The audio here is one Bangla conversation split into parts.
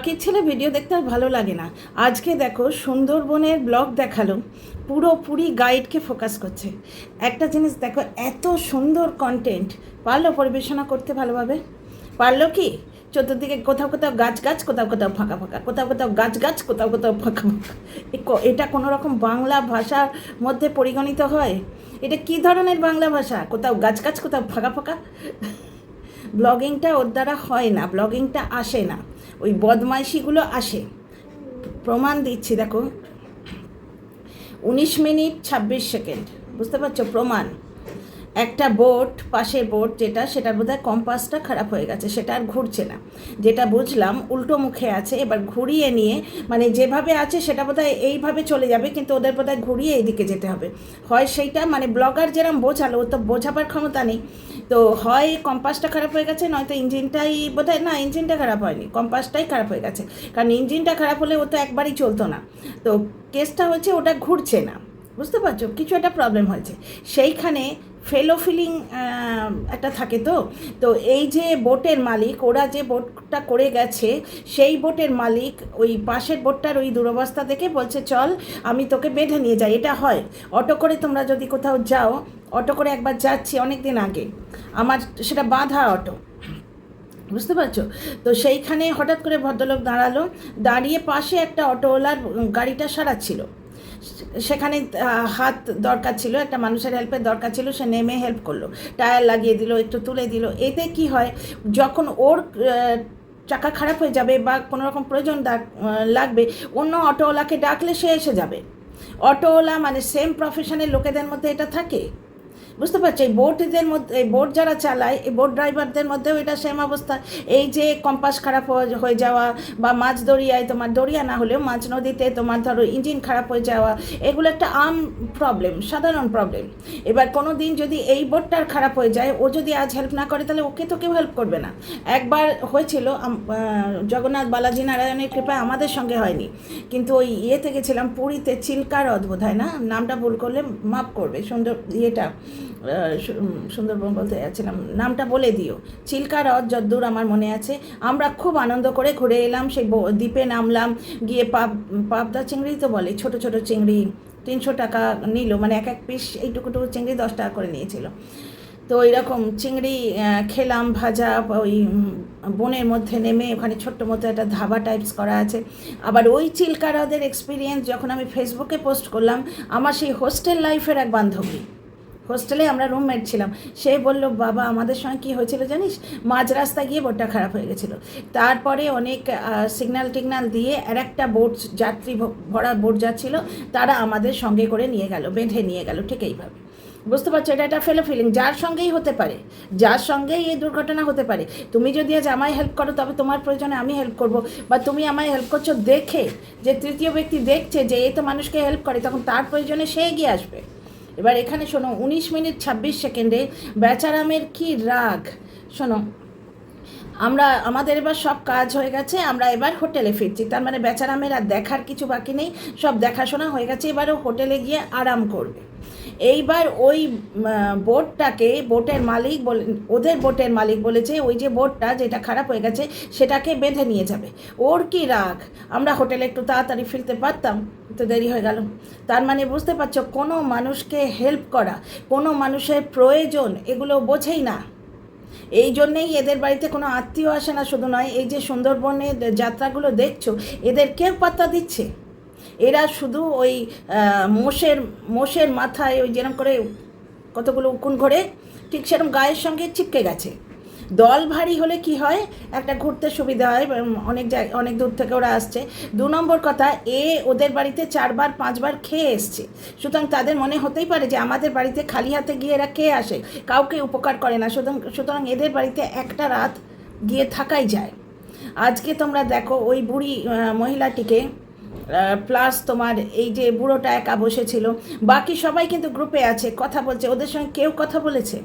কাকির ছেলে ভিডিও দেখতে আর ভালো লাগে না। আজকে দেখো সুন্দরবনের ব্লগ দেখালো, পুরোপুরি গাইডকে ফোকাস করছে। একটা জিনিস দেখো, এত সুন্দর কন্টেন্ট পারলো পরিবেশনা করতে ভালোভাবে? পারলো কি? চতুর্দিকে কোথাও কোথাও গাছ গাছ, কোথাও কোথাও ফাঁকা ফাঁকা, কোথাও কোথাও গাছ গাছ, কোথাও কোথাও ফাঁকা ফাঁকা। এটা কোনো রকম বাংলা ভাষার মধ্যে পরিগণিত হয়? এটা কি ধরনের বাংলা ভাষা? কোথাও গাছ গাছ, কোথাও ফাঁকা ফাঁকা। ব্লগিংটা ওর দ্বারা হয় না, ব্লগিংটা আসে না, ওই বদমাইশিগুলো আসে। প্রমাণ দিচ্ছি, দেখো 19 মিনিট 26 সেকেন্ড, বুঝতে পারছো? প্রমাণ। একটা বোট, পাশে বোট যেটা, সেটার বোধহয় কম্পাসটা খারাপ হয়ে গেছে, সেটা আর ঘুরছে না। যেটা বুঝলাম উল্টো মুখে আছে, এবার ঘুরিয়ে নিয়ে, মানে যেভাবে আছে সেটা বোধহয় এইভাবে চলে যাবে, কিন্তু ওদের বোধহয় ঘুরিয়ে এইদিকে যেতে হবে। হয় সেইটা, মানে ব্লগার যেরকম বোঝালো, ও তো বোঝাবার ক্ষমতা নেই। তো হয় কম্পাসটা খারাপ হয়ে গেছে, নয়তো ইঞ্জিনটাই বোধহয়, না ইঞ্জিনটা খারাপ হয়নি, কম্পাসটাই খারাপ হয়ে গেছে। কারণ ইঞ্জিনটা খারাপ হলে ও তো একবারই চলতো না। তো কেসটা হচ্ছে ওটা ঘুরছে না, বুঝতে পারছো? কিছু একটা প্রবলেম হয়েছে সেইখানে। ফেলো ফিলিং একটা থাকে। তো তো এই যে বোটের মালিক, ওরা যে বোটটা করে গেছে, সেই বোটের মালিক ওই পাশের বোটটার ওই দুরবস্থা দেখে বলছে, চল আমি তোকে বেঁধে নিয়ে যাই। এটা হয় অটো করে, তোমরা যদি কোথাও যাও, অটো করে একবার যাচ্ছি অনেক দিন আগে, আমার সেটা বাঁধা অটো, বুঝতে পারছো? তো সেইখানে হঠাৎ করে ভদ্রলোক দাঁড়ালো, দাঁড়িয়ে পাশে একটা অটোওয়ালার গাড়িটা সারাচ্ছিল। সেখানে হাত দরকার ছিল, একটা মানুষের হেল্পের দরকার ছিল, সে নেমে হেল্প করলো, টায়ার লাগিয়ে দিল, একটু তুলে দিল। এতে কি হয়, যখন ওর চাকা খারাপ হয়ে যাবে বা কোনো রকম প্রয়োজন লাগবে, অন্য অটোওয়ালাকে ডাকলে সে এসে যাবে। অটোওয়ালা মানে সেম প্রফেশনের লোকেদের মধ্যে এটা থাকে, বুঝতে পারছো? এই বোটদের মধ্যে, এই বোট যারা চালায়, এই বোট ড্রাইভারদের মধ্যেও এটা সেম অবস্থা। এই যে কম্পাস খারাপ হয়ে যাওয়া, বা মাঝ দরিয়ায়, তোমার দরিয়া না হলেও মাঝ নদীতে তোমার ধরো ইঞ্জিন খারাপ হয়ে যাওয়া, এগুলো একটা প্রবলেম, সাধারণ প্রবলেম। এবার কোনো দিন যদি এই বোটটার খারাপ হয়ে যায়, ও যদি আজ হেল্প না করে, তাহলে ওকে তো কেউ হেল্প করবে না। একবার হয়েছিল, জগন্নাথ বালাজি নারায়ণের কৃপায় আমাদের সঙ্গে হয়নি, কিন্তু ওই ইয়েতে গেছিলাম পুরীতে, চিল্কা হ্রদ বোধ হয়, না নামটা ভুল করলে মাফ করবে, সুন্দরবন বলতে যাচ্ছিলাম, নামটা বলে দিও। চিল্কা হ্রদ যদ্দূর আমার মনে আছে, আমরা খুব আনন্দ করে ঘুরে এলাম। সেই দ্বীপে নামলাম, গিয়ে পাবদা চিংড়ি তো বলে, ছোট ছোট চিংড়ি, 300 টাকা নিল, মানে এক এক পিস এইটুকুটুকু চিংড়ি 10 টাকা করে নিয়েছিল। তো এইরকম চিংড়ি খেলাম ভাজা, ওই বনের মধ্যে নেমে, ওখানে ছোট্ট মতো একটা ধাবা টাইপস করা আছে। আবার ওই চিল্কা হ্রদের এক্সপিরিয়েন্স যখন আমি ফেসবুকে পোস্ট করলাম, আমার সেই হোস্টেল লাইফের এক বান্ধবী, হোস্টেলে আমরা রুমমেট ছিলাম, সে বললো, বাবা আমাদের সঙ্গে কী হয়েছিল জানিস, মাঝ রাস্তায় গিয়ে বোটটা খারাপ হয়ে গেছিলো। তারপরে অনেক সিগন্যাল টিগনাল দিয়ে আর একটা বোট, যাত্রী ভরা বোট যাচ্ছিলো, তারা আমাদের সঙ্গে করে নিয়ে গেল, বেঁধে নিয়ে গেল, ঠিক এইভাবে। বুঝতে পারছো? এটা একটা ফেলো ফিলিং, যার সঙ্গেই হতে পারে, যার সঙ্গেই এই দুর্ঘটনা হতে পারে। তুমি যদি আজ আমায় হেল্প করো, তবে তোমার প্রয়োজনে আমি হেল্প করব, বা তুমি আমায় হেল্প করছো দেখে যে তৃতীয় ব্যক্তি দেখছে যে এই তো মানুষকে হেল্প করে, তখন তার প্রয়োজনে সে এগিয়ে আসবে। এবার এখানে শোনো, 19 মিনিট 26 সেকেন্ডে বেচারামের কি রাগ শোনো। আমাদের এবার সব কাজ হয়ে গেছে, আমরা এবার হোটেলে ফিরছি, তার মানে বেচারামের আর দেখার কিছু বাকি নেই, সব দেখাশোনা হয়ে গেছে, এবারও হোটেলে গিয়ে আরাম করবে। এইবার ওই বোটটাকে, বোটের মালিক বলে, ওদের বোটের মালিক বলেছে ওই যে বোটটা যেটা খারাপ হয়ে গেছে সেটাকে বেঁধে নিয়ে যাবে। ওর কি রাগ, আমরা হোটেলে একটু তাড়াতাড়ি ফিরতে পারতাম, তো দেরি হয়ে গেল। তার মানে বুঝতে পারছো, কোনো মানুষকে হেল্প করা, কোনো মানুষের প্রয়োজন, এগুলো বোঝেই না। এই জন্যেই এদের বাড়িতে কোনো আত্মীয় আসে না, শুধু নয়, এই যে সুন্দরবনের যাত্রাগুলো দেখছো, এদের কেউ পাত্তা দিচ্ছে? এরা শুধু ওই মোষের মাথায় ওই যেরকম করে কতগুলো উকুন ঘরে, ঠিক সেরকম গায়ের সঙ্গে চিপকে গেছে। দল ভারী হলে কি হয়, একটা ঘুরতে সুবিধা হয়, অনেক দূর থেকে ওরা আসছে। 2 নম্বর কথা, ওদের বাড়িতে 4বার 5বার খেয়ে এসছে, সুতরাং তাদের মনে হতেই পারে যে আমাদের বাড়িতে খালি হাতে গিয়ে এরা খেয়ে আসে, কাউকে উপকার করে না, সুতরাং এদের বাড়িতে একটা রাত গিয়ে থাকাই যায়। আজকে তোমরা দেখো ওই বুড়ি মহিলাটিকে, প্লাস তোমার এই যে বুড়োটা একা বসেছিল, বাকি সবাই কিন্তু গ্রুপে আছে, কথা বলছে, ওদের সঙ্গে কেউ কথা বলেছে?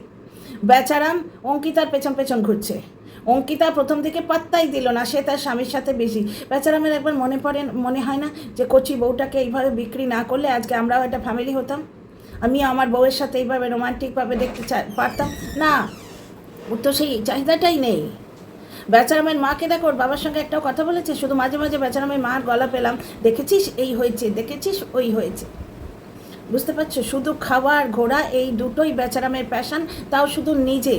বেচারাম অঙ্কিতার পেছন পেছন ঘুরছে। অঙ্কিতা প্রথম থেকে পাত্তাই দিল না, সে তার স্বামীর সাথে বেশি। বেচারামের একবার মনে হয় না যে কচি বউটাকে এইভাবে বিক্রি না করলে আজকে আমরাও একটা ফ্যামিলি হতাম, আমি আমার বউয়ের সাথে এইভাবে রোমান্টিকভাবে দেখতে পারতাম না? ওর তো সেই চাহিদাটাই নেই। বেচারামের মাকে দেখো, ওর বাবার সঙ্গে একটাও কথা বলেছে? শুধু মাঝে মাঝে বেচারামের মার গলা পেলাম, দেখেছিস এই হয়েছে, দেখেছিস ওই হয়েছে। বুঝতে পারছো? শুধু খাওয়ার ঘোরা, এই দুটোই বেচারামের প্যাশান, তাও শুধু নিজে।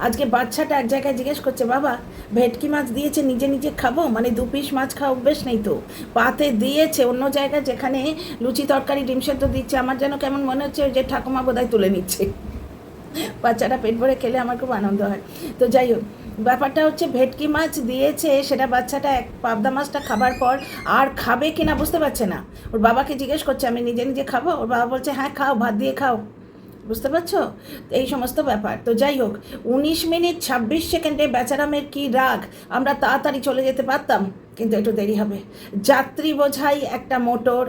আজকে বাচ্চাটা এক জায়গায় জিজ্ঞেস করছে, বাবা ভেটকি মাছ দিয়েছে, নিজে নিজে খাবো? মানে 2 পিস মাছ খাওয়া অভ্যেস নেই তো, পাতে দিয়েছে। অন্য জায়গায় যেখানে লুচি তরকারি ডিম সেদ্ধ দিচ্ছে, আমার যেন কেমন মনে হচ্ছে যে ঠাকুমা বোধহয় তুলে নিচ্ছে। বাচ্চাটা পেট ভরে খেলে আমার খুব আনন্দ হয়। তো যাই হোক, ব্যাপারটা হচ্ছে ভেটকি মাছ দিয়েছে, সেটা বাচ্চাটা এক পাবদা মাছটা খাবার পর আর খাবে কিনা বুঝতে পারছে না। ওর বাবাকে জিজ্ঞেস করছে, আমি নিজে নিজে খাবো? ওর বাবা বলছে, হ্যাঁ খাও, ভাত দিয়ে খাও। বুঝতে পারছো? এই সমস্ত ব্যাপার। তো যাই হোক, 19 মিনিট 26 সেকেন্ডে বেচারামের কি রাগ! আমরা তাড়াতাড়ি চলে যেতে পারতাম, কিন্তু একটু দেরি হবে। যাত্রী বোঝাই একটা মোটর,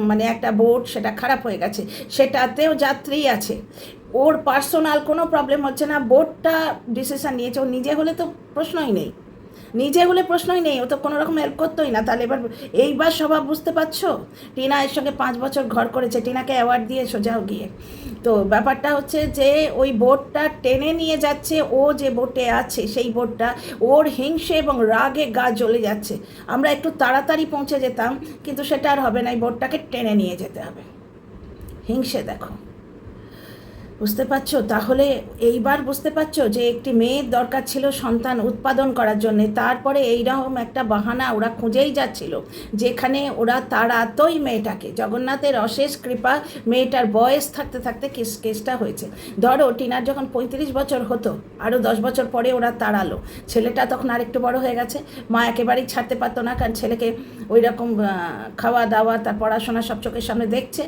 মানে একটা বোট, সেটা খারাপ হয়ে গেছে, সেটাতেও যাত্রী আছে। ওর পার্সোনাল কোনো প্রবলেম হচ্ছে না, বোটটা ডিসিশন নিয়েছে। ও নিজে হলে তো প্রশ্নই নেই, নিজে হলে প্রশ্নই নেই, ও তো কোনো রকম হেল্প করতোই না। তাহলে এইবার স্বভাব বুঝতে পারছো? টিনা এর সঙ্গে 5 বছর ঘর করেছে, টিনাকে অ্যাওয়ার্ড দিয়ে সোজাও গিয়ে। তো ব্যাপারটা হচ্ছে যে ওই বোটটা টেনে নিয়ে যাচ্ছে, ও যে বোটে আছে সেই বোটটা ওর হিংসে এবং রাগে গা জ্বলে যাচ্ছে। আমরা একটু তাড়াতাড়ি পৌঁছে যেতাম, কিন্তু সেটা আর হবে না, এই বোটটাকে টেনে নিয়ে যেতে হবে। হিংসে দেখো, বুঝতে পারছো? তাহলে এইবার বুঝতে পারছো যে একটি মেয়ের দরকার ছিল সন্তান উৎপাদন করার জন্যে, তারপরে এইরকম একটা বাহানা ওরা খুঁজেই যাচ্ছিল, যেখানে তাড়াতই মেয়েটাকে, জগন্নাথের অশেষ কৃপা, মেয়েটার বয়স থাকতে থাকতে কেসটা হয়েছে। ধরো টিনার যখন 35 বছর হতো, আরও 10 বছর পরে ওরা তাড়ালো। ছেলেটা তখন আরেকটু বড় হয়ে গেছে, মা একেবারেই ছাড়তে পারতো না, কারণ ছেলেকে ওই রকম খাওয়া দাওয়া, তার পড়াশোনা সব চোখের সামনে দেখছে।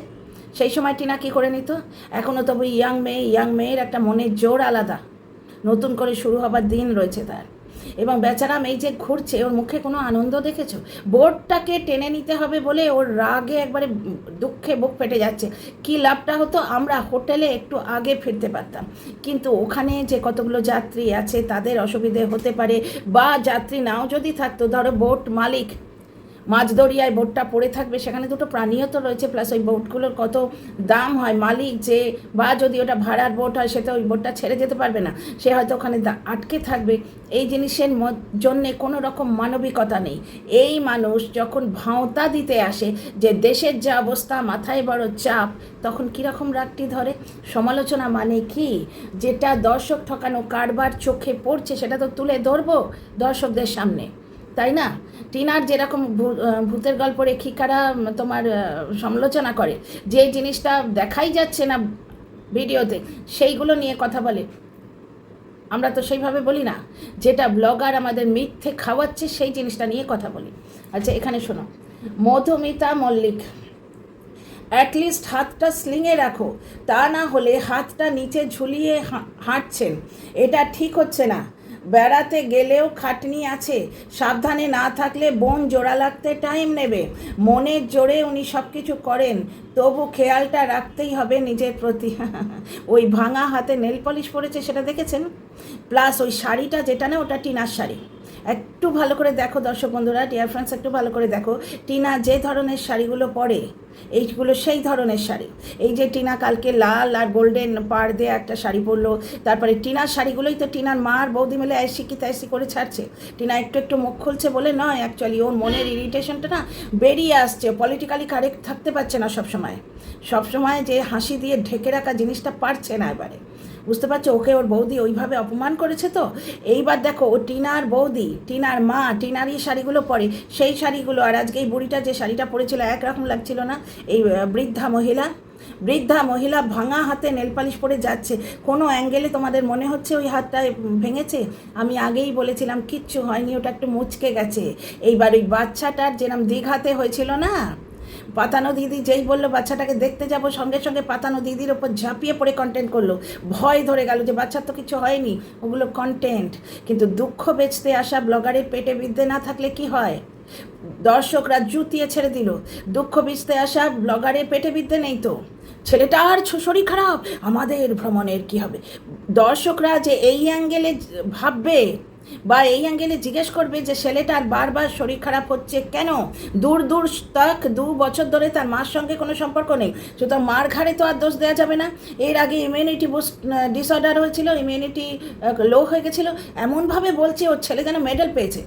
সেই সময় টিনা কী করে নিত? এখনও তবু ইয়াং মেয়ের একটা মনের জোর আলাদা, নতুন করে শুরু হবার দিন রয়েছে তার। এবং বেচারাম এই যে ঘুরছে, ওর মুখে কোনো আনন্দ দেখেছো? বোর্ডটাকে টেনে নিতে হবে বলে ওর রাগে একবারে দুঃখে বুক ফেটে যাচ্ছে। কি লাভটা হতো? আমরা হোটেলে একটু আগে ফিরতে পারতাম, কিন্তু ওখানে যে কতগুলো যাত্রী আছে তাদের অসুবিধে হতে পারে, বা যাত্রী নাও যদি থাকতো, ধরো বোট মালিক মাঝদরিয়ায় বোটটা পড়ে থাকবে, সেখানে দুটো প্রাণীও তো রয়েছে, প্লাস ওই বোটগুলোর কত দাম হয়। মালিক যে, বা যদি ওটা ভাড়ার বোট হয়, সে তো ওই বোটটা ছেড়ে যেতে পারবে না, সে হয়তো ওখানে আটকে থাকবে। এই জিনিসের জন্যে কোনো রকম মানবিকতা নেই। এই মানুষ যখন ভাঁওতা দিতে আসে যে দেশের যা অবস্থা, মাথায় বড় চাপ, তখন কীরকম রাগটি ধরে। সমালোচনা মানে কি? যেটা দর্শক ঠকানো কারবার চোখে পড়ছে, সেটা তো তুলে ধরবো দর্শকদের সামনে, তাই না? টিনার যেরকম ভূতের গল্প রেখিকারা তোমার সমালোচনা করে, যে জিনিসটা দেখাই যাচ্ছে না ভিডিওতে, সেইগুলো নিয়ে কথা বলে। আমরা তো সেইভাবে বলি না, যেটা ব্লগার আমাদের মিথ্যে খাওয়াচ্ছে সেই জিনিসটা নিয়ে কথা বলি। আচ্ছা, এখানে শোনো, মধুমিতা মল্লিক, অ্যাটলিস্ট হাতটা স্লিংয়ে রাখো, তা না হলে হাতটা নিচে ঝুলিয়ে হাঁটছেন, এটা ঠিক হচ্ছে না। বেড়াতে গেলেও খাটনি আছে, সাবধানে না থাকলে বোন জোড়া লাগতে টাইম নেবে। মনের জোরে উনি সব কিছু করেন, তবু খেয়ালটা রাখতেই হবে নিজের প্রতি। ওই ভাঙা হাতে নেল পলিশ পরেছে, সেটা দেখেছেন? প্লাস ওই শাড়িটা যেটা না, ওটা টিনার শাড়ি। একটু ভালো করে দেখো দর্শক বন্ধুরা, ডিয়ার ফ্রেন্ডস, একটু ভালো করে দেখো, টিনা যে ধরনের শাড়িগুলো পরে, এইগুলো সেই ধরনের শাড়ি। এই যে টিনা কালকে লাল আর গোল্ডেন পাড় দিয়ে একটা শাড়ি পরলো, তারপরে টিনার শাড়িগুলোই তো টিনার মা আর বৌদি মিলে ऐसी কি तैसी করে ছাড়ছে। টিনা একটু একটু মুখ খুলছে বলে নয়, অ্যাকচুয়ালি ওর মনের ইরিটেশনটা না বেরিয়ে আসছে। পলিটিক্যালি কারেক্ট থাকতে পারছে না সবসময় যে হাসি দিয়ে ঢেকে রাখা জিনিসটা পারছে না এবারে। বুঝতে পারছো? ওকে ওর বৌদি ওইভাবে অপমান করেছে। তো এইবার দেখো, ও টিনার বৌদি, টিনার মা টিনারই শাড়িগুলো পরে, সেই শাড়িগুলো, আর আজকে এই বুড়িটা যে শাড়িটা পরেছিল একরকম লাগছিল না? এই বৃদ্ধা মহিলা ভাঙা হাতে নেলপালিশ পরে যাচ্ছে। কোনো অ্যাঙ্গেলে তোমাদের মনে হচ্ছে ওই হাতটা ভেঙেছে? আমি আগেই বলেছিলাম কিচ্ছু হয়নি, ওটা একটু মুচকে গেছে। এইবার ওই বাচ্চাটার যেরকম দীঘাতে হয়েছিল না, পাতানো দিদি যেই বললো বাচ্চাটাকে দেখতে যাব, সঙ্গে সঙ্গে পাতানো দিদির ওপর ঝাঁপিয়ে পড়ে কন্টেন্ট করলো। ভয় ধরে গেল যে বাচ্চার তো কিছু হয়নি, ওগুলো কন্টেন্ট। কিন্তু দুঃখ বেচতে আসা ব্লগারের পেটে বিদ্যে না থাকলে কি হয়? দর্শকরা জুতিয়ে ছেড়ে দিল। দুঃখ বেচতে আসা ব্লগারের পেটে বিদ্যে নেই তো, ছেলেটার শরীর খারাপ, আমাদের ভ্রমণের কি হবে? দর্শকরা যে এই অ্যাঙ্গেলে ভাববে, বা এই অ্যাঙ্গেলে জিজ্ঞেস করবে যে ছেলেটার বারবার শরীর খারাপ হচ্ছে কেন, দূর দূর তক 2 বছর ধরে তার মার সঙ্গে কোনো সম্পর্ক নেই, সুতরাং মার ঘাড়ে তো আর দোষ দেওয়া যাবে না। এর আগে ইমিউনিটি ডিসঅর্ডার হয়েছিল, ইমিউনিটি লো হয়ে গেছিলো, এমনভাবে বলছে ওর ছেলে যেন মেডেল পেয়েছে।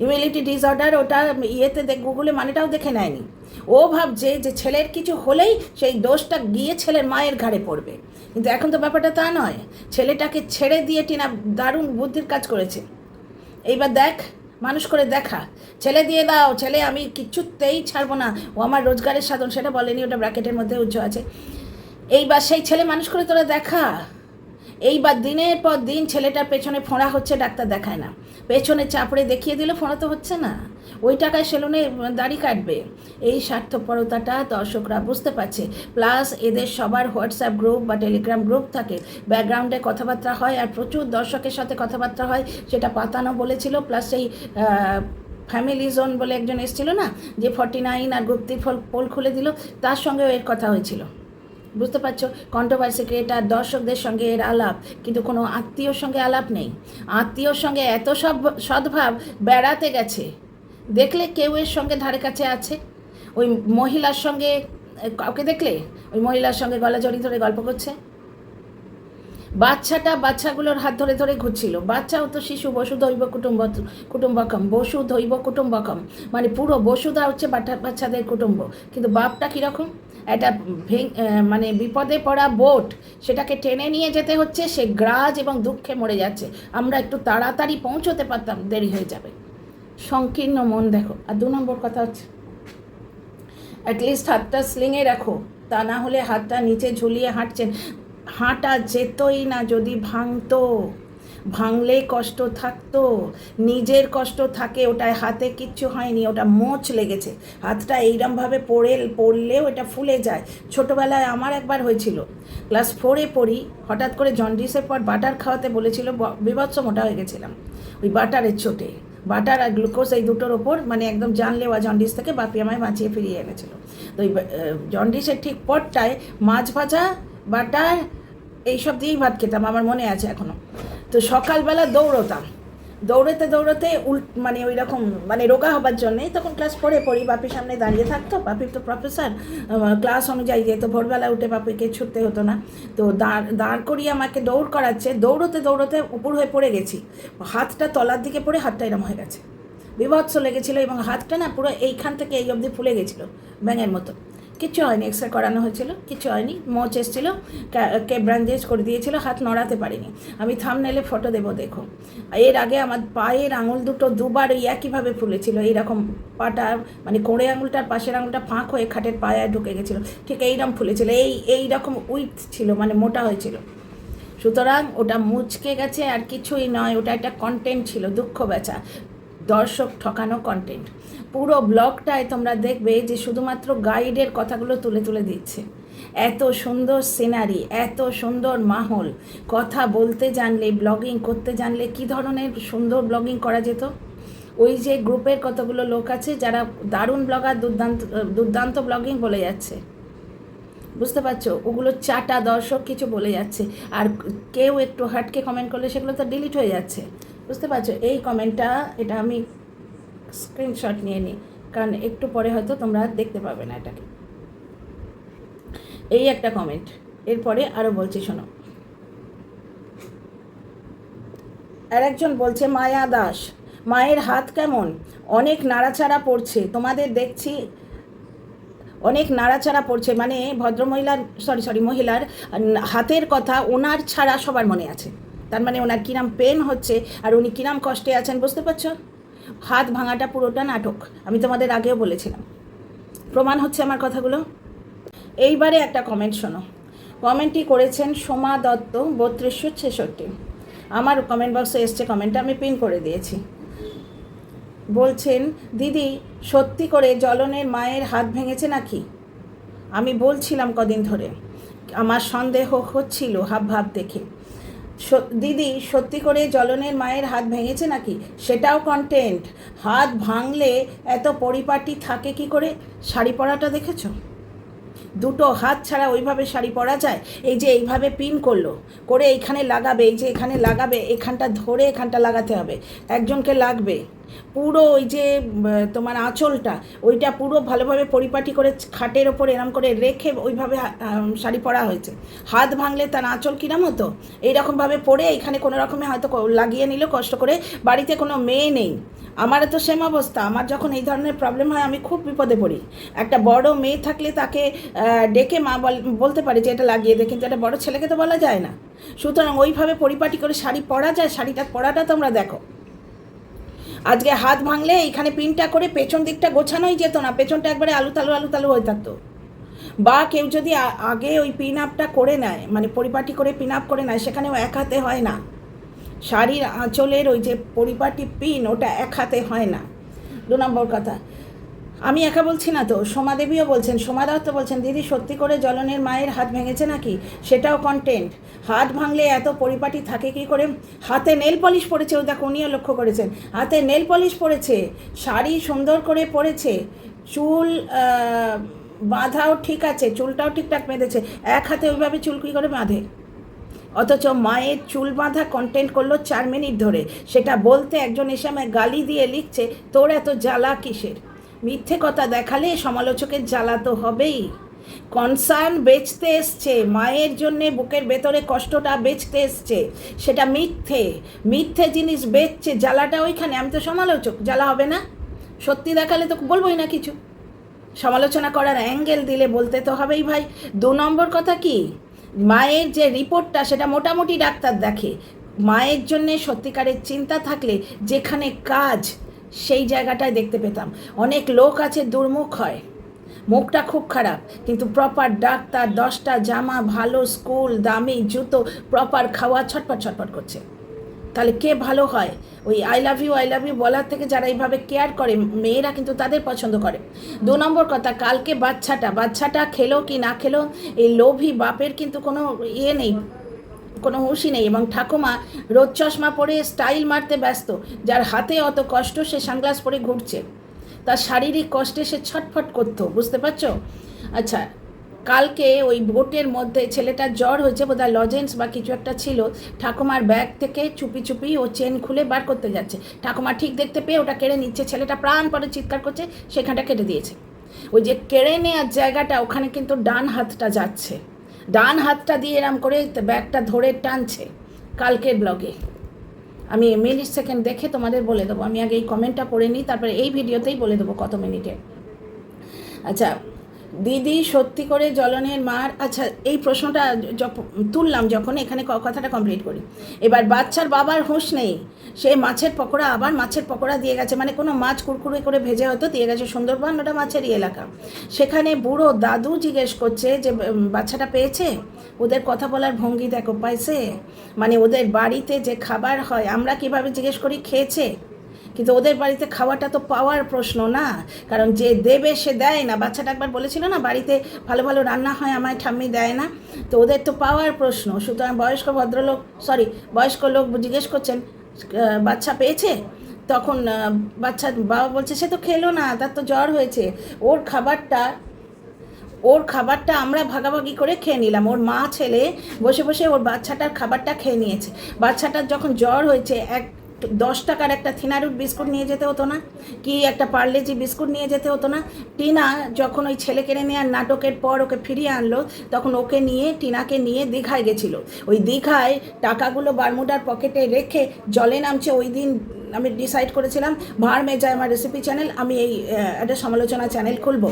ইমিউনিটি ডিসঅর্ডার ওটা ইয়েতে গুগলে মানেটাও দেখে নেয়নি। ও ভাবছে যে ছেলের কিছু হলেই সেই দোষটা গিয়ে ছেলের মায়ের ঘাড়ে পড়বে, কিন্তু এখন তো ব্যাপারটা তা নয়। ছেলেটাকে ছেড়ে দিয়ে টিনা দারুণ বুদ্ধির কাজ করেছে। এইবার দেখ, মানুষ করে দেখা, ছেলে দিয়ে দাও, ছেলে আমি কিচ্ছুতেই ছাড়বো না, ও আমার রোজগারের সাধন, সেটা বলেনি, ওটা ব্র্যাকেটের মধ্যে উজ্জ্ব আছে। এইবার সেই ছেলে মানুষ করে তোরা দেখা। এইবার দিনের পর দিন ছেলেটার পেছনে ফোঁড়া হচ্ছে, ডাক্তার দেখায় না, পেছনে চাপড়ে দেখিয়ে দিলে ফোঁড়া তো হচ্ছে না, ওই টাকায় সেলুনে দাড়ি কাটবে। এই স্বার্থপরতাটা দর্শকরা বুঝতে পারছে। প্লাস এদের সবার হোয়াটসঅ্যাপ গ্রুপ বা টেলিগ্রাম গ্রুপ থাকে, ব্যাকগ্রাউন্ডে কথাবার্তা হয়, আর প্রচুর দর্শকের সাথে কথাবার্তা হয়, সেটা পাতানো বলেছিল। প্লাস সেই ফ্যামিলি জোন বলে একজন এসেছিল না, যে 49 আর গুপ্তির পোল খুলে দিল, তার সঙ্গেও এর কথা হয়েছিল। বুঝতে পারছো, কন্ট্রোভার্সি ক্রিয়েটার, দর্শকদের সঙ্গে এর আলাপ, কিন্তু কোনো আত্মীয়র সঙ্গে আলাপ নেই। আত্মীয়র সঙ্গে এত সদ্ভাব, বেড়াতে গেছে, দেখলে কেউ এর সঙ্গে ধারে কাছে আছে? ওই মহিলার সঙ্গে কাউকে দেখলে ওই মহিলার সঙ্গে গলা জড়িয়ে ধরে গল্প করছে? বাচ্চাগুলোর হাত ধরে ধরে ঘুরছিল। বাচ্চাও তো শিশু, বসুধৈব কুটুম্বকম, বসুধৈব কুটুম্বকম, মানে পুরো বসুধা হচ্ছে বাচ্চাদের কুটুম্ব। কিন্তু বাপটা কীরকম একটা মানে বিপদে পড়া বোট, সেটাকে টেনে নিয়ে যেতে হচ্ছে, সে গ্রাজ এবং দুঃখে মরে যাচ্ছে। আমরা একটু তাড়াতাড়ি পৌঁছতে পারতাম, দেরি হয়ে যাবে। সংকীর্ণ মন দেখো। আর 2 নম্বর কথা হচ্ছে, অ্যাটলিস্ট হাতটা স্লিংয়ে রাখো, তা না হলে হাতটা নিচে ঝুলিয়ে হাঁটছেন, হাঁটা যেতই না যদি ভাঙতো, ভাঙলে কষ্ট থাকতো, নিজের কষ্ট থাকে, ওটায় হাতে কিচ্ছু হয়নি, ওটা মোচ লেগেছে, হাতটা এইরমভাবে পড়লেও এটা ফুলে যায়। ছোটোবেলায় আমার একবার হয়েছিল, ক্লাস 4-এ পড়ি, হঠাৎ করে জন্ডিসের পর বাটার খাওয়াতে বলেছিল, বিভৎস মোটা হয়ে গেছিলাম ওই বাটারের চোটে। বাটার আর গ্লুকোজ এই দুটোর ওপর মানে একদম জানলেওয়া জন্ডিস থেকে বাপি আমায় বাঁচিয়ে ফিরিয়ে এনেছিল। তো ওই জন্ডিসের ঠিক পরটায় মাছ ভাজা, বাটার এইসব দিয়েই ভাত খেতাম, আমার মনে আছে এখনও। তো সকালবেলা দৌড়াতে মানে ওই রকম মানে রোগা হবার জন্যে, তখন ক্লাস 4-এ পড়ি, বাপির সামনে দাঁড়িয়ে থাকতো, বাপির তো প্রফেসর, ক্লাস অনুযায়ী যেত, ভোরবেলা উঠে বাপিকে ছুটতে হতো না, তো দাঁড় করিয়ে আমাকে দৌড় করাচ্ছে, দৌড়তে উপর হয়ে পড়ে গেছি, হাতটা তলার দিকে পড়ে হাতটা এরম হয়ে গেছে, বিভৎস লেগেছিলো, এবং হাতটা না পুরো এইখান থেকে এই অবধি ফুলে গেছিলো ব্যাঙের মতো। কিচ্ছু হয়নি, এক্সরে করানো হয়েছিল, কিচ্ছু হয়নি, মোচ এসেছিলো, ব্যান্ডেজ করে দিয়েছিল, হাত নড়াতে পারিনি। আমি থাম্বনেলে ফটো দেবো, দেখো। এর আগে আমার পায়ের আঙুল দুটো 2বার এই একইভাবে ফুলেছিল, এইরকম পাটা মানে কোড়ে আঙুলটার পাশের আঙুলটা ফাঁক হয়ে খাটের পায়ে ঢুকে গেছিলো, ঠিক এইরকম ফুলেছিল, এইরকম উইথ ছিল, মানে মোটা হয়েছিল। সুতরাং ওটা মুচকে গেছে আর কিছুই নয়, ওটা একটা কন্টেন্ট ছিল, দুঃখ বেচা, দর্শক ঠকানো কন্টেন্ট। পুরো ব্লগটায় তোমরা দেখবে যে শুধুমাত্র গাইডের কথাগুলো তুলে দিচ্ছে। এত সুন্দর সিনারি, এত সুন্দর মাহল, কথা বলতে জানলে, ব্লগিং করতে জানলে কী ধরনের সুন্দর ব্লগিং করা যেত। ওই যে গ্রুপের কতগুলো লোক আছে যারা দারুণ ব্লগার, দুর্দান্ত ব্লগিং বলে যাচ্ছে, বুঝতে পারছো? ওগুলো চাটা দর্শক কিছু বলে যাচ্ছে, আর কেউ একটু হাটকে কমেন্ট করলে সেগুলো তো ডিলিট হয়ে যাচ্ছে, বুঝতে পারছো? এই কমেন্টটা, এটা আমি স্ক্রিনশট নিয়ে নিই, কারণ একটু পরে হয়তো তোমরা দেখতে পাবে না এটাকে। এই একটা কমেন্ট, এরপরে আরও বলছি, শোনো। আর একজন বলছে, মায়া দাস, মায়ের হাত কেমন? অনেক নাড়াচাড়া পড়ছে, তোমাদের দেখছি অনেক নাড়াচাড়া পড়ছে, মানে ভদ্রমহিলার মহিলার হাতের কথা ওনার ছাড়া সবার মনে আছে, তার মানে ওনার কিরাম পেন হচ্ছে আর উনি কিরাম কষ্টে আছেন, বুঝতে পারছো? হাত ভাঙাটা পুরোটা নাটক, আমি তোমাদের আগেও বলেছিলাম, প্রমাণ হচ্ছে আমার কথাগুলো। এইবারে একটা কমেন্ট শোনো, কমেন্টটি করেছেন সোমা দত্ত 3266, আমার কমেন্ট বক্সে এসছে কমেন্টটা, আমি পিন করে দিয়েছি। বলছেন, দিদি সত্যি করে জ্বলনের মায়ের হাত ভেঙেছে নাকি? আমি বলছিলাম কদিন ধরে, আমার সন্দেহ হচ্ছিল হাবভাব দেখে। দিদি সত্যি করে জ্বলনের মায়ের হাত ভেঙেছে নাকি? সেটাও কন্টেন্ট। হাত ভাঙলে এত পরিপাটি থাকে কি করে? শাড়ি পরাটা দেখেছো? দুটো হাত ছাড়া ওইভাবে শাড়ি পরা যায়? এই যে এইভাবে পিন করলো, করে এইখানে লাগাবে, এই যে এখানে লাগাবে, এখানটা ধরে এখানটা লাগাতে হবে, একজনকে লাগবে। পুরো ওই যে তোমার আঁচলটা, ওইটা পুরো ভালোভাবে পরিপাটি করে খাটের ওপর এরম করে রেখে ওইভাবে শাড়ি পরা হয়েছে। হাত ভাঙলে তার আঁচল কিরম হতো, এইরকমভাবে পরে এখানে কোনো রকমে হয়তো লাগিয়ে নিল কষ্ট করে। বাড়িতে কোনো মেয়ে নেই, আমারও তো সেম অবস্থা। আমার যখন এই ধরনের প্রবলেম হয় আমি খুব বিপদে পড়ি। একটা বড় মেয়ে থাকলে তাকে ডেকে মা বলতে পারে যে এটা লাগিয়ে দে, কিন্তু একটা বড় ছেলেকে তো বলা যায় না। সুতরাং ওইভাবে পরিপাটি করে শাড়ি পরা যায়, শাড়িটা পরাটা তোমরা দেখো। আজকে হাত ভাঙলে এইখানে পিনটা করে পেছন দিকটা গোছানোই যেত না, পেছনটা একবারে আলু তালু হয়ে থাকতো। বা কেউ যদি আগে ওই পিন আপটা করে নেয়, মানে পরিপাটি করে পিন আপ করে নেয়, সেখানেও এক হাতে হয় না। শাড়ির আঁচলের ওই যে পরিপাটি পিন, ওটা এক হাতে হয় না। 2 নম্বর কথা, আমি একা বলছি না তো, সোমাদেবীও বলছেন, সোমাদাও তো বলছেন, দিদি সত্যি করে জ্বলনের মায়ের হাত ভেঙেছে নাকি? সেটাও কন্টেন্ট। হাত ভাঙলে এত পরিপাটি থাকে কি করে? হাতে নেল পলিশ পরেছে, ও দেখো উনিও লক্ষ্য করেছেন, হাতে নেল পলিশ পরেছে, শাড়ি সুন্দর করে পরেছে, চুল বাঁধাও ঠিক আছে, চুলটাও ঠিকঠাক বেঁধেছে, এক হাতে ওইভাবে চুল কী করে বাঁধে? অথচ মায়ের চুল বাঁধা কন্টেন্ট করলো 4 মিনিট ধরে। সেটা বলতে একজন এসে আমায় গালি দিয়ে লিখছে, তোর এত জ্বালা কিসের? মিথ্যে কথা দেখালে সমালোচকের জ্বালা তো হবেই। কনসার্ন বেচতে এসছে, মায়ের জন্যে বুকের ভেতরে কষ্টটা বেচতে এসছে, সেটা মিথ্যে জিনিস বেচছে, জ্বালাটা ওইখানে। আমি তো সমালোচক, জ্বালা হবে না? সত্যি দেখালে তো বলবোই না কিছু। সমালোচনা করার অ্যাঙ্গেল দিলে বলতে তো হবেই ভাই। 2 নম্বর কথা কি, মায়ের যে রিপোর্টটা সেটা মোটামুটি ডাক্তার দেখে। মায়ের জন্যে সত্যিকারের চিন্তা থাকলে যেখানে কাজ, সেই জায়গাটায় দেখতে পেতাম। অনেক লোক আছে দুর্মুখ হয়, মুখটা খুব খারাপ, কিন্তু প্রপার ডাক্তার, 10টা জামা, ভালো স্কুল, দামি জুতো, প্রপার খাওয়া, ছটপট করছে। তাহলে কে ভালো হয়? ওই আই লাভ ইউ বলার থেকে যারা এইভাবে কেয়ার করে, মেয়েরা কিন্তু তাদের পছন্দ করে। 2 নম্বর কথা, কালকে বাচ্চাটা খেলো কি না খেলো, এই লোভী বাপের কিন্তু কোনো নেই, কোনো হুঁশি নেই। এবং ঠাকুমা রোদ চশমা পরে স্টাইল মারতে ব্যস্ত, যার হাতে অত কষ্ট সে সানগ্লাস পরে ঘুরছে, তার শারীরিক কষ্টে সে ছটফট করতো, বুঝতে পারছো? আচ্ছা, কালকে ওই বোটের মধ্যে ছেলেটার জ্বর হয়েছে, বোধহয় লজেন্স বা কিছু একটা ছিল, ঠাকুমার ব্যাগ থেকে চুপি ও চেন খুলে বার করতে যাচ্ছে, ঠাকুমা ঠিক দেখতে পেয়ে ওটা কেড়ে নিচ্ছে, ছেলেটা প্রাণ পরে চিৎকার করছে, সেখানটা কেটে দিয়েছে। ওই যে কেড়ে নেওয়ার জায়গাটা, ওখানে কিন্তু ডান হাতটা যাচ্ছে, ডান হাতটা দিয়ে এরম করে ব্যাগটা ধরে টানছে। কালকের ব্লগে আমি মিনিট সেকেন্ড দেখে তোমাদের বলে দেবো, আমি আগে এই কমেন্টটা পড়ে নিই, তারপরে এই ভিডিওতেই বলে দেবো কত মিনিটে। আচ্ছা, দিদি সত্যি করে জ্বলনের মার, আচ্ছা এই প্রশ্নটা তুললাম যখন, এখানে কথাটা কমপ্লিট করি। এবার বাচ্চার বাবার হুঁশ নেই, সে মাছের পকোড়া, আবার মাছের পকোড়া দিয়ে গেছে, মানে কোনো মাছ কুরকুরে করে ভেজে হয়তো দিয়ে গেছে, সুন্দরবন ওটা মাছেরই এলাকা। সেখানে বুড়ো দাদু জিজ্ঞেস করছে যে বাচ্চাটা পেয়েছে? ওদের কথা বলার ভঙ্গি দেখো, পাইছে, মানে ওদের বাড়িতে যে খাবার হয় আমরা কিভাবে জিজ্ঞেস করি খেয়েছে, কিন্তু ওদের বাড়িতে খাওয়াটা তো পাওয়ার প্রশ্ন না, কারণ যে দেবে সে দেয় না। বাচ্চাটা একবার বলেছিল না, বাড়িতে ভালো রান্না হয় আমায় ঠাম্মি দেয় না, তো ওদের তো পাওয়ার প্রশ্ন। সুতরাং বয়স্ক লোক জিজ্ঞেস করছেন বাচ্চা পেয়েছে, তখন বাচ্চার বাবা বলছে সে তো খেলো না, তার তো জ্বর হয়েছে, ওর খাবারটা আমরা ভাগাভাগি করে খেয়ে নিলাম, ওর মা ছেলে বসে ওর বাচ্চাটার খাবারটা খেয়ে নিয়েছে। বাচ্চাটার যখন জ্বর হয়েছে 10 টাকার একটা থিনারুট বিস্কুট নিয়ে যেতে হতো না, কি একটা পার্লেজি বিস্কুট নিয়ে যেতে হতো না? টিনা যখন ওই ছেলে কেড়ে নেওয়ার নাটকের পর ওকে ফিরিয়ে আনলো, তখন টিনাকে নিয়ে দীঘায় গেছিলো। ওই দীঘায় টাকাগুলো বারমুডার পকেটে রেখে জলে নামছে। ওই দিন আমি ডিসাইড করেছিলাম, ভাড় মে যায় আমার রেসিপি চ্যানেল, আমি এই একটা সমালোচনা চ্যানেল খুলবো,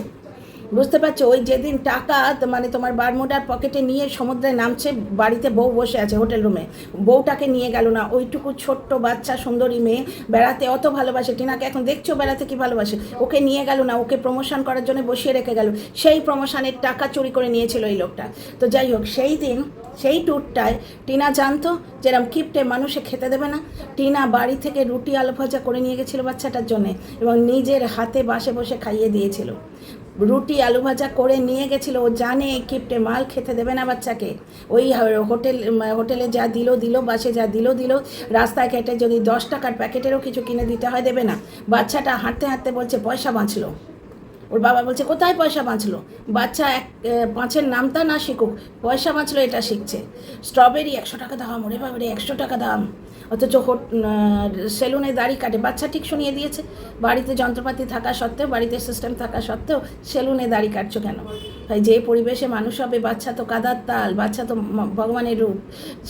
বুঝতে পারছো? ওই যেদিন টাকা মানে তোমার বারমুডার পকেটে নিয়ে সমুদ্রে নামছে, বাড়িতে বউ বসে আছে হোটেল রুমে, বউটাকে নিয়ে গেল না। ওইটুকু ছোট্ট বাচ্চা সুন্দরী মেয়ে বেড়াতে অত ভালোবাসে, টিনাকে এখন দেখছো বেড়াতে কি ভালোবাসে, ওকে নিয়ে গেল না, ওকে প্রমোশন করার জন্য বসিয়ে রেখে গেল। সেই প্রমোশনের টাকা চুরি করে নিয়েছিল এই লোকটা। তো যাই হোক, সেই ট্যুরটায় টিনা জানতো যেরকম কিপ্টে মানুষে খেতে দেবে না, টিনা বাড়ি থেকে রুটি আলু ভাজা করে নিয়ে গেছিলো বাচ্চাটার জন্যে, এবং নিজের হাতে বসে খাইয়ে দিয়েছিল। রুটি আলু ভাজা করে নিয়ে গেছিলো, ও জানে কিপ্টে মাল খেতে দেবে না বাচ্চাকে। ওই হোটেলে যা দিল, বাসে যা দিল, রাস্তায় কেটে যদি 10 টাকার প্যাকেটেরও কিছু কিনে দিতে হয় দেবে না। বাচ্চাটা হাঁটতে বলছে পয়সা বাঁচলো, ওর বাবা বলছে কোথায় পয়সা বাঁচলো, বাচ্চা পাঁচের নামটা না শিখুক, পয়সা বাঁচলো এটা শিখছে। স্ট্রবেরি 100 টাকা দাম, ওরে বাবা রে 100 টাকা দাম, অথচ সেলুনে দাড়ি কাটে। বাচ্চা ঠিক শুনিয়ে দিয়েছে, বাড়িতে যন্ত্রপাতি থাকা সত্ত্বেও, বাড়িতে সিস্টেম থাকা সত্ত্বেও সেলুনে দাড়ি কাটছো কেন? তাই যে পরিবেশে মানুষ হবে, বাচ্চা তো কাদার তাল, বাচ্চা তো ভগবানের রূপ,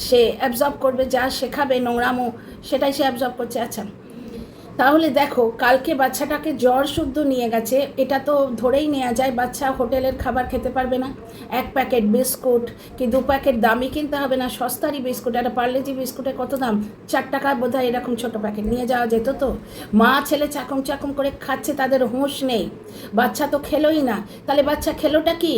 সে অ্যাবজর্ব করবে, যা শেখাবে নোংরামো সেটাই সে অ্যাবজর্ব করছে। আচ্ছা, তাহলে দেখো কালকে বাচ্চাটাকে জ্বর শুদ্ধ নিয়ে গেছে, এটা তো ধরেই নেওয়া যায় বাচ্চা হোটেলের খাবার খেতে পারবে না। 1 প্যাকেট বিস্কুট কি 2 প্যাকেট দামি কিনতে হবে না, সস্তারই বিস্কুট, একটা পার্লেজি বিস্কুটের কত দাম, 4 টাকা বোধহয়, এরকম ছোট প্যাকেট নিয়ে যাওয়া যেত তো। মা ছেলে চাকম চাকম করে খাচ্ছে, তাদের হুঁশ নেই, বাচ্চা তো খেলোই না। তাহলে বাচ্চা খেলোটা কি?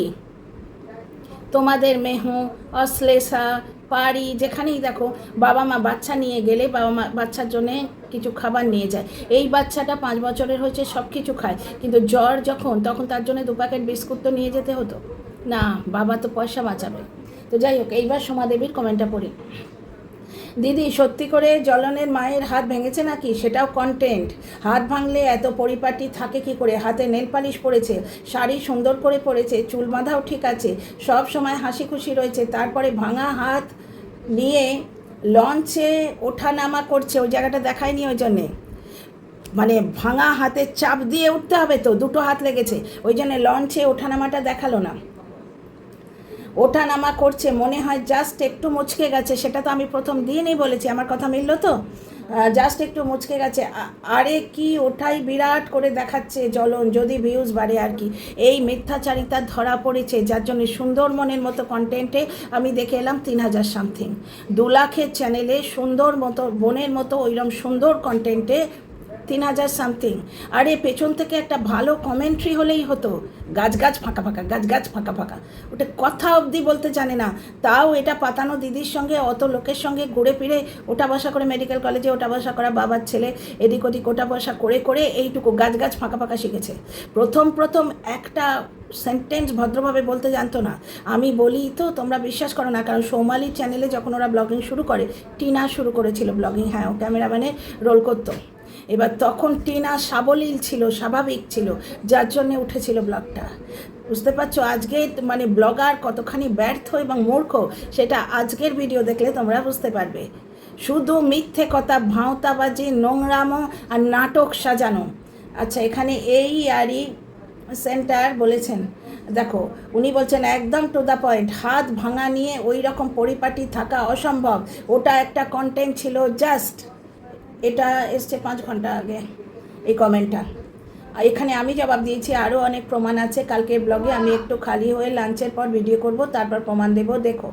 তোমাদের মেহু, অশ্লেষা, পারি, যেখানেই দেখো বাবা মা বাচ্চা নিয়ে গেলে বাবা মা বাচ্চার জন্যে কিছু খাবার নিয়ে যায়। এই বাচ্চাটা 5 বছরের হয়েছে, সব কিছু খায়, কিন্তু জ্বর যখন, তখন তার জন্য 2 প্যাকেট বিস্কুট তো নিয়ে যেতে হতো না, বাবা তো পয়সা বাঁচাবে। তো যাই হোক, এইবার সোমাদেবীর কমেন্টটা পড়ি। দিদি, সত্যি করে জ্বলনের মায়ের হাত ভেঙেছে নাকি? সেটাও কন্টেন্ট। হাত ভাঙলে এত পরিপাটি থাকে কি করে? হাতে নেল পালিশ পরেছে, শাড়ি সুন্দর করে পরেছে, চুল বাঁধাও ঠিক আছে, সব সময় হাসি খুশি রয়েছে, তারপরে ভাঙা হাত নিয়ে লঞ্চে ওঠানামা করছে। ওই জায়গাটা দেখায়নি, ওই জন্যে মানে ভাঙা হাতে চাপ দিয়ে উঠতে হবে, তো 2টো হাত লেগেছে, ওই জন্য লঞ্চে ওঠানামাটা দেখালো না। ওঠানামা করছে, মনে হয় জাস্ট একটু মুচকে গেছে, সেটা তো আমি প্রথম দিনই বলেছি, আমার কথা মিলল তো, জাস্ট একটু মুচকে গেছে। আরে কি ওঠাই বিরাট করে দেখাচ্ছে জ্বলন, যদি ভিউজ বাড়ে আর কি। এই মিথ্যাচারিতা ধরা পড়েছে, যার জন্য সুন্দর মনের মতো কন্টেন্টে আমি দেখে এলাম 3000 সামথিং। 2 লাখের চ্যানেলে সুন্দর মতো বোনের মতো ওইরকম সুন্দর কন্টেন্টে 3000 সামথিং। আরে পেছন থেকে একটা ভালো কমেন্ট্রি হলেই হতো, গাছ গাছ ফাঁকা ফাঁকা, গাছ গাছ ফাঁকা ফাঁকা, ওটা কথা অবধি বলতে জানে না। তাও এটা পাতানো দিদির সঙ্গে, অত লোকের সঙ্গে ঘুরে ফিরে ওটা বসা করে, মেডিকেল কলেজে ওটা বসা করা বাবার ছেলে, এদিক ওদিক ওটা বসা করে করে এইটুকু গাছ গাছ ফাঁকা ফাঁকা শিখেছে। প্রথম একটা সেন্টেন্স ভদ্রভাবে বলতে জানতো না। আমি বলি তো তোমরা বিশ্বাস করো না, কারণ সৌমালির চ্যানেলে যখন ওরা ব্লগিং শুরু করে, টিনা শুরু করেছিল ব্লগিং, হ্যাঁ ও ক্যামেরাম্যানে রোল করতো। এবার তখন টিনা সাবলীল ছিল, স্বাভাবিক ছিল, যার জন্যে উঠেছিল ব্লগটা। বুঝতে পারছো আজকে মানে ব্লগার কতখানি ব্যর্থ এবং মূর্খ, সেটা আজকের ভিডিও দেখলে তোমরা বুঝতে পারবে। শুধু মিথ্যে কথা, ভাঁওতাবাজি, নোংরামো আর নাটক সাজানো। আচ্ছা, এখানে এই আরই সেন্টার বলেছেন, দেখো উনি বলছেন একদম টু দ্য পয়েন্ট, হাত ভাঙা নিয়ে ওই রকম পরিপাটি থাকা অসম্ভব, ওটা একটা কন্টেন্ট ছিল জাস্ট। এটা এসছে 5 ঘন্টা আগে এই কমেন্টটা। এখানে আমি জবাব দিয়েছি, আরও অনেক প্রমাণ আছে, কালকের ব্লগে আমি একটু খালি হয়ে লাঞ্চের পর ভিডিও করব, তারপর প্রমাণ দেব, দেখো।